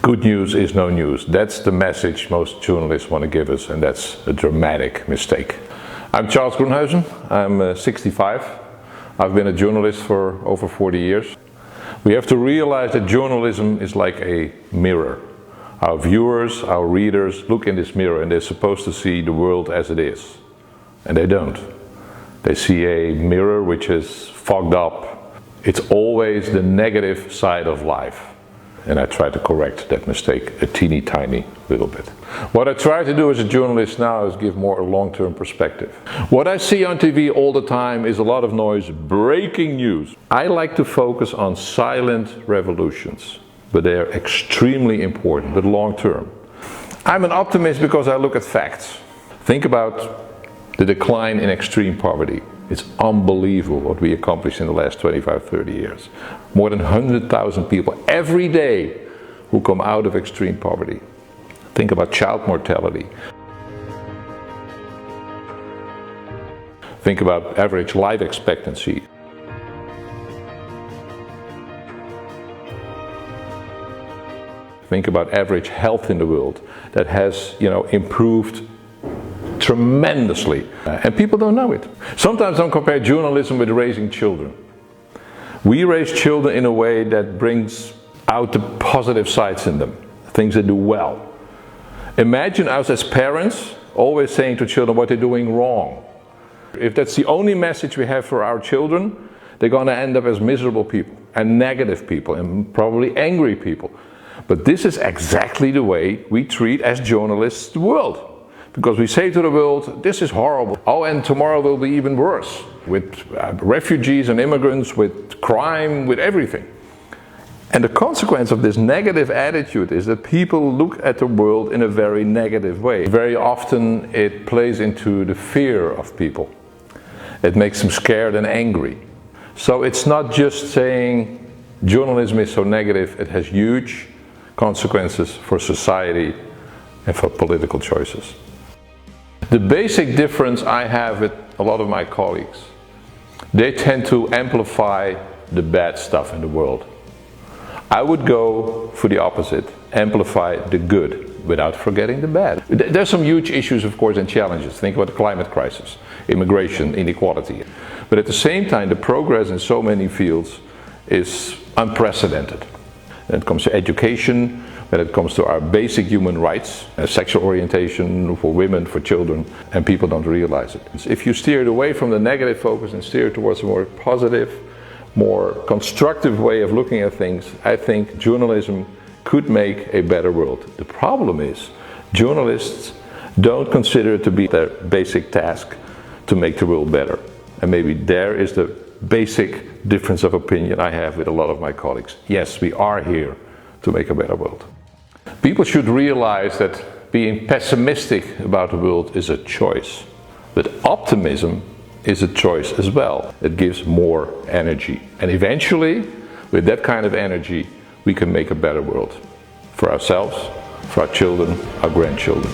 Good news is no news. That's the message most journalists want to give us, and that's a dramatic mistake. I'm Charles Groenhuijsen. I'm 65. I've been a journalist for over 40 years. We have to realize that journalism is like a mirror. Our viewers, our readers look in this mirror and they're supposed to see the world as it is. And they don't. They see a mirror which is fogged up. It's always the negative side of life. And I try to correct that mistake a teeny tiny little bit. What I try to do as a journalist now is give more a long-term perspective. What I see on TV all the time is a lot of noise, breaking news. I like to focus on silent revolutions, but they are extremely important, but long-term. I'm an optimist because I look at facts. Think about the decline in extreme poverty. It's unbelievable what we accomplished in the last 25, 30 years. More than 100,000 people every day who come out of extreme poverty. Think about child mortality. Think about average life expectancy. Think about average health in the world that has, improved tremendously, and people don't know it. Sometimes I compare journalism with raising children. We raise children in a way that brings out the positive sides in them, things they do well. Imagine us as parents always saying to children what they're doing wrong. If that's the only message we have for our children, they're going to end up as miserable people and negative people and probably angry people. But this is exactly the way we treat as journalists the world. Because we say to the world, this is horrible. Oh, and tomorrow will be even worse. With refugees and immigrants, with crime, with everything. And the consequence of this negative attitude is that people look at the world in a very negative way. Very often it plays into the fear of people. It makes them scared and angry. So it's not just saying journalism is so negative, it has huge consequences for society and for political choices. The basic difference I have with a lot of my colleagues, they tend to amplify the bad stuff in the world. I would go for the opposite, amplify the good without forgetting the bad. There's some huge issues, of course, and challenges. Think about the climate crisis, immigration, inequality. But at the same time, the progress in so many fields is unprecedented. When it comes to education, when it comes to our basic human rights, sexual orientation for women, for children, and people don't realize it. If you steer it away from the negative focus and steer towards a more positive, more constructive way of looking at things, I think journalism could make a better world. The problem is, journalists don't consider it to be their basic task to make the world better. And maybe there is the basic difference of opinion I have with a lot of my colleagues. Yes, we are here to make a better world. People should realize that being pessimistic about the world is a choice, but optimism is a choice as well. It gives more energy, and eventually with that kind of energy we can make a better world for ourselves, for our children, our grandchildren.